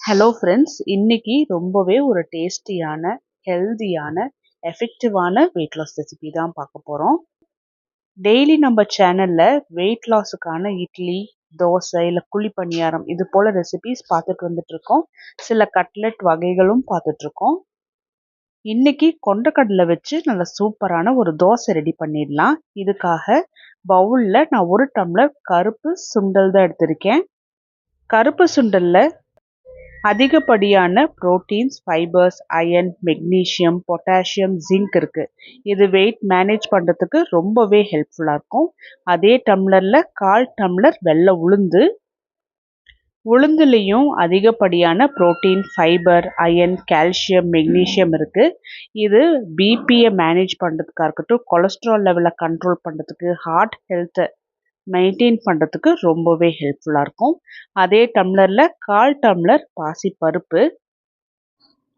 Hello friends, இன்னைக்கு ரொம்பவே ஒரு டேஸ்டியான, ஹெல்தியான, எஃபெக்டிவான வெயிட் லாஸ் ரெசிபி தான் பார்க்க போகிறோம். டெய்லி நம்ம சேனலில் வெயிட் லாஸுக்கான இட்லி, தோசை இல்லை குழி பணியாரம் இது போல் ரெசிபிஸ் பார்த்துட்டு வந்துட்ருக்கோம். சில கட்லெட் வகைகளும் பார்த்துட்ருக்கோம். இன்னைக்கு கொண்டக்கடலை வச்சு நல்ல சூப்பரான ஒரு தோசை ரெடி பண்ணிடலாம். இதுக்காக பவுலில் நான் 1 டம்ளர் கருப்பு சுண்டல் தான் எடுத்திருக்கேன். கருப்பு சுண்டலில் அதிகப்படியான proteins, fibres, iron, magnesium, potassium, zinc இருக்குது. இது வெயிட் மேனேஜ் பண்ணுறதுக்கு ரொம்பவே ஹெல்ப்ஃபுல்லாக இருக்கும். அதே டம்ளரில் 1/4 டம்ளர் வெள்ளை உளுந்து. உளுந்துலேயும் அதிகப்படியான protein, fibre, iron, calcium, magnesium இருக்குது. இது பிபியை மேனேஜ் பண்ணுறதுக்காக இருக்கட்டும், கொலஸ்ட்ரால் லெவலை கண்ட்ரோல் பண்ணுறதுக்கு, ஹார்ட் ஹெல்த்தை மெயின்டைன் பண்ணுறதுக்கு ரொம்பவே ஹெல்ப்ஃபுல்லாக இருக்கும். அதே டம்ளரில் 1/4 டம்ளர் பாசிப்பருப்பு.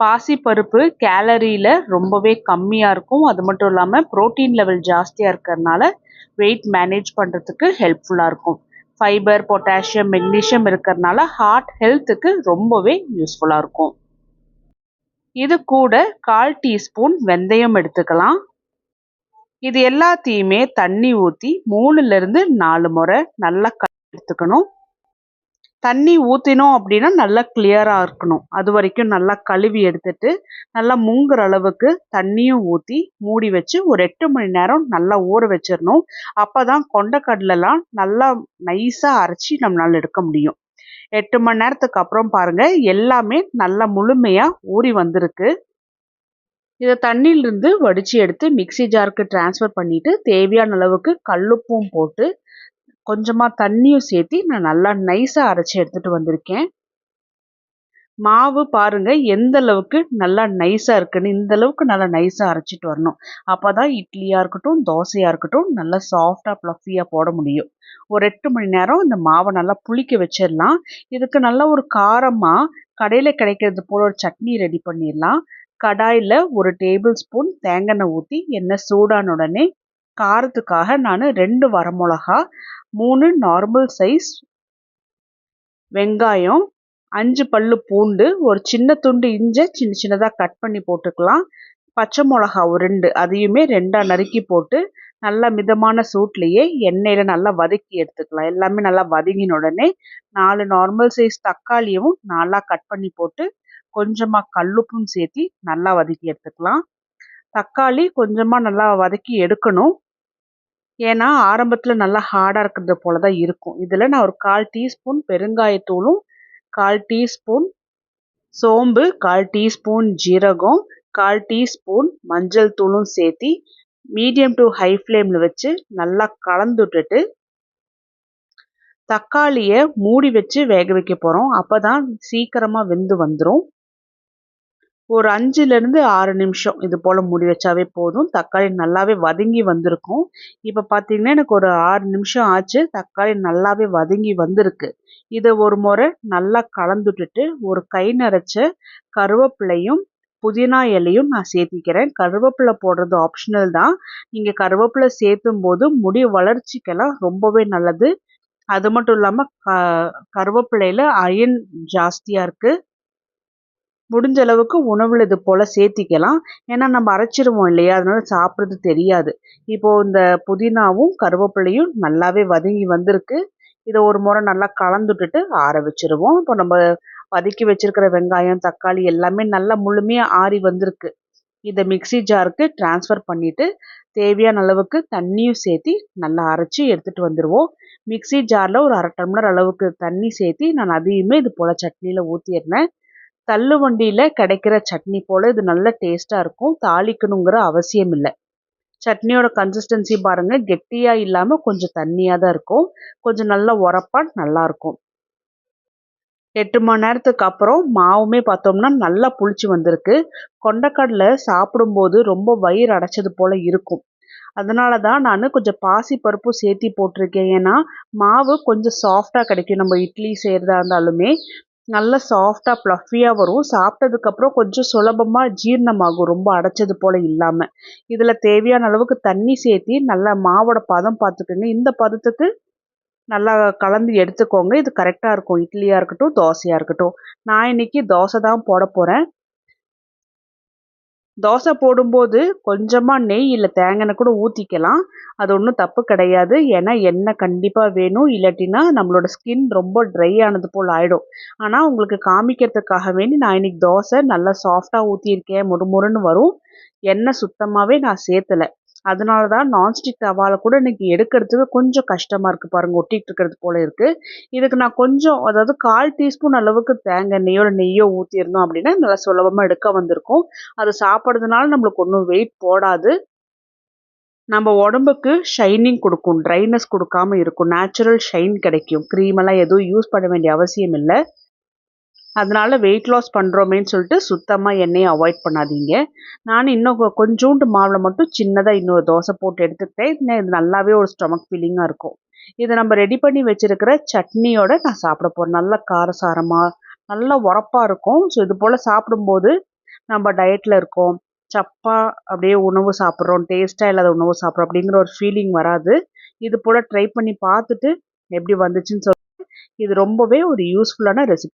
பாசிப்பருப்பு கேலரியில் ரொம்பவே கம்மியாக இருக்கும். அது மட்டும் இல்லாமல் புரோட்டீன் லெவல் ஜாஸ்தியாக இருக்கிறதுனால வெயிட் மேனேஜ் பண்ணுறதுக்கு ஹெல்ப்ஃபுல்லாக இருக்கும். ஃபைபர், பொட்டாசியம், மெக்னீஷியம் இருக்கிறதுனால ஹார்ட் ஹெல்த்துக்கு ரொம்பவே யூஸ்ஃபுல்லாக இருக்கும். இது கூட 1/4 டீஸ்பூன் வெந்தயம் எடுத்துக்கலாம். இது எல்லாத்தையுமே தண்ணி ஊற்றி 3லிருந்து 4 முறை நல்லா எடுத்துக்கணும். தண்ணி ஊற்றினோம் அப்படின்னா நல்லா கிளியராக இருக்கணும். அது வரைக்கும் நல்லா கழுவி எடுத்துட்டு நல்லா முங்குற அளவுக்கு தண்ணியும் ஊற்றி மூடி வச்சு ஒரு 8 மணி நேரம் நல்லா ஊற வச்சிடணும். அப்போ தான் கொண்டக்கடலைலாம் நல்லா நைஸாக அரைச்சி நம்மளால் எடுக்க முடியும். 8 மணி நேரத்துக்கு அப்புறம் பாருங்கள், எல்லாமே நல்லா முழுமையாக ஊறி வந்திருக்கு. இதை தண்ணியிலிருந்து வடித்து எடுத்து மிக்ஸி ஜாருக்கு ட்ரான்ஸ்ஃபர் பண்ணிவிட்டு தேவையான அளவுக்கு கல்லுப்பும் போட்டு கொஞ்சமாக தண்ணியும் சேர்த்து நான் நல்லா நைஸாக அரைச்சி எடுத்துகிட்டு வந்திருக்கேன். மாவு பாருங்கள் எந்த அளவுக்கு நல்லா நைஸாக இருக்குன்னு. இந்த அளவுக்கு நல்லா நைஸாக அரைச்சிட்டு வரணும். அப்போ தான் இட்லியாக இருக்கட்டும், தோசையாக இருக்கட்டும் நல்லா சாஃப்டாக ப்ளஃபியாக போட முடியும். ஒரு 8 மணி நேரம் இந்த மாவை நல்லா புளிக்க வச்சிடலாம். இதுக்கு நல்ல ஒரு காரமாக கடையில் கிடைக்கிறது போல் ஒரு சட்னி ரெடி பண்ணிடலாம். கடாயில் 1 டேபிள் ஸ்பூன் தேங்காய் எண்ணெய் ஊற்றி எண்ணெய் சூடான உடனே காரத்துக்காக நான் 2 வரமிளகா, 3 நார்மல் சைஸ் வெங்காயம், 5 பல்லு பூண்டு, ஒரு சின்ன துண்டு இஞ்சி சின்ன சின்னதாக கட் பண்ணி போட்டுக்கலாம். பச்சை மிளகா ஒரு 2, அதையுமே 2ஆக நறுக்கி போட்டு நல்லா மிதமான சூட்லேயே எண்ணெயில் நல்லா வதக்கி எடுத்துக்கலாம். எல்லாமே நல்லா வதங்கின உடனே 4 நார்மல் சைஸ் தக்காளியும் 4ஆக கட் பண்ணி போட்டு கொஞ்சமாக கல்லுப்பும் சேர்த்து நல்லா வதக்கி எடுத்துக்கலாம். தக்காளி கொஞ்சமாக நல்லா வதக்கி எடுக்கணும். ஏன்னா ஆரம்பத்தில் நல்லா ஹார்டாக இருக்கிறது போல தான் இருக்கும். இதில் நான் ஒரு 1/4 டீஸ்பூன் பெருங்காயத்தூளும், 1/4 டீஸ்பூன் சோம்பு, 1/4 டீஸ்பூன் ஜீரகம், 1/4 டீஸ்பூன் மஞ்சள் தூளும் சேர்த்து மீடியம் டு ஹை ஃப்ளேமில் வச்சு நல்லா கலந்து விட்டுட்டு தக்காளியை மூடி வச்சு வேக வைக்க போகிறோம். அப்போ தான் சீக்கிரமாக வெந்து வந்துடும். ஒரு 5லிருந்து 6 நிமிஷம் இது போல் மூடி வச்சாவே போதும். தக்காளி நல்லாவே வதங்கி வந்திருக்கும். இப்போ பார்த்தீங்கன்னா எனக்கு ஒரு 6 நிமிஷம் ஆச்சு. தக்காளி நல்லாவே வதங்கி வந்திருக்கு. இதை ஒரு முறை நல்லா கலந்துட்டுட்டு ஒரு கை நிறைச்ச கருவேப்பிலையும் புதினா இலையும் நான் சேர்த்திக்கிறேன். கருவேப்பிலை போடுறது ஆப்ஷனல் தான். நீங்கள் கருவேப்பிலை சேர்த்தும் போது முடி வளர்ச்சிக்கெல்லாம் ரொம்பவே நல்லது. அது மட்டும் இல்லாமல் கருவேப்பிலையில் அயர்ன் ஜாஸ்தியாக இருக்குது. முடிஞ்ச அளவுக்கு உணவில் இது போல் சேர்த்திக்கலாம். ஏன்னா நம்ம அரைச்சிருவோம் இல்லையா, அதனால சாப்பிட்றது தெரியாது. இப்போது இந்த புதினாவும் கருவேப்பிலையும் நல்லாவே வதங்கி வந்திருக்கு. இதை ஒரு முறை நல்லா கலந்துட்டுட்டு ஆற வச்சுருவோம். இப்போ நம்ம வதக்கி வச்சுருக்கிற வெங்காயம், தக்காளி எல்லாமே நல்லா முழுமையாக ஆறி வந்திருக்கு. இதை மிக்ஸி ஜாருக்கு ட்ரான்ஸ்ஃபர் பண்ணிவிட்டு தேவையான அளவுக்கு தண்ணியும் சேர்த்து நல்லா அரைச்சி எடுத்துகிட்டு வந்துடுவோம். மிக்ஸி ஜாரில் ஒரு 1/2 டம்ளர் அளவுக்கு தண்ணி சேர்த்து நான் அதையுமே இது போல் சட்னியில் ஊற்றிடுறேன். தள்ளு வண்டியில் கிடைக்கிற சட்னி போல் இது நல்ல டேஸ்ட்டாக இருக்கும். தாளிக்கணுங்கிற அவசியம் இல்லை. சட்னியோட கன்சிஸ்டன்சி பாருங்கள், கெட்டியாக இல்லாமல் கொஞ்சம் தண்ணியாக தான் இருக்கும். கொஞ்சம் நல்லா உரப்பாக நல்லாயிருக்கும். 8 மணி நேரத்துக்கு அப்புறம் மாவுமே பார்த்தோம்னா நல்லா புளிச்சு வந்திருக்கு. கொண்டக்கடலை சாப்பிடும்போது ரொம்ப வயிறு அடைச்சது போல் இருக்கும். அதனால தான் நான் கொஞ்சம் பாசிப்பருப்பும் சேர்த்தி போட்டிருக்கேன். ஏன்னா மாவு கொஞ்சம் சாஃப்டாக கிடைக்கும். நம்ம இட்லி செய்கிறதா இருந்தாலுமே நல்லா சாஃப்டாக ப்ளஃபியாக வரும். சாப்பிட்டதுக்கப்புறம் கொஞ்சம் சுலபமாக ஜீரணமாகும், ரொம்ப அடைச்சது போல் இல்லாமல். இதில் தேவையான அளவுக்கு தண்ணி சேர்த்தி நல்லா மாவோட பதம் பார்த்துக்குங்க. இந்த பதத்துக்கு நல்லா கலந்து எடுத்துக்கோங்க. இது கரெக்டாக இருக்கும். இட்லியாக இருக்கட்டும், தோசையாக இருக்கட்டும். நான் இன்னைக்கு தோசை தான் போட போகிறேன். தோசை போடும்போது கொஞ்சமா நெய் இல்ல தேங்காய் எண்ணெய் கூட ஊத்திக்கலாம். அது ஒண்ணும் தப்பு கிடையாது. ஏன்னா எண்ணெய் கண்டிப்பா வேணும். இல்லாட்டினா நம்மளோட ஸ்கின் ரொம்ப ட்ரை ஆனது போல ஆயிடும். ஆனா உங்களுக்கு காமிக்கிறதுக்காக வேண்டி நான் இன்னைக்கு தோசை நல்லா சாஃப்ட்டா ஊத்தியிருக்கேன். மொறுமொறுன்னு வரும். எண்ணெய் சுத்தமாவே நான் சேர்த்தல. அதனால தான் நான்ஸ்டிக் தவால கூட இன்னைக்கு எடுக்கிறதுக்கு கொஞ்சம் கஷ்டமா இருக்கு பாருங்க. ஒட்டிட்டு இருக்கிறது போல இருக்கு. இதுக்கு நான் கொஞ்சம் அதாவது 1/4 டீஸ்பூன் அளவுக்கு தேங்காய் எண்ணெயோ, நெய்யோ ஊத்தியிருந்தோம் அப்படின்னா நல்லா சுலபமா எடுக்க வந்திருக்கும். அது சாப்பிடுறதுனால நம்மளுக்கு ஒண்ணும் வெயிட் போடாது. நம்ம உடம்புக்கு ஷைனிங் குடுக்கும். ட்ரைனஸ் குடுக்காம இருக்கும். நேச்சுரல் ஷைன் கிடைக்கும். கிரீம் எல்லாம் எதுவும் யூஸ் பண்ண வேண்டிய அவசியம் இல்ல. அதனால வெயிட் லாஸ் பண்றோமேன்னு சொல்லிட்டு சுத்தமா எண்ணெய அவாய்ட் பண்ணாதீங்க. நானும் இன்னும் கொஞ்சூண்டு மாவுல மட்டும் சின்னதா இன்னொரு தோசை போட்டு எடுத்துக்கிட்டேன். இன்னும் இது நல்லாவே ஒரு ஸ்டொமக் ஃபில்லிங்கா இருக்கும். இத நம்ம ரெடி பண்ணி வச்சிருக்கிற சட்னியோட நான் சாப்பிட போறேன். நல்ல காரசாரமா, நல்லா உரப்பா இருக்கும். ஸோ இது போல சாப்பிடும்போது நம்ம டயட்ல இருக்கோம். சப்பா அப்படியே உணவு சாப்பிடுறோம். டேஸ்ட்டா இல்லாத உணவு சாப்பிடுறோம் அப்படிங்கிற ஒரு ஃபீலிங் வராது. இது போல ட்ரை பண்ணி பார்த்துட்டு எப்படி வந்துச்சுன்னு இது ரொம்பவே ஒரு யூஸ்ஃபுல்லான ரெசிபி.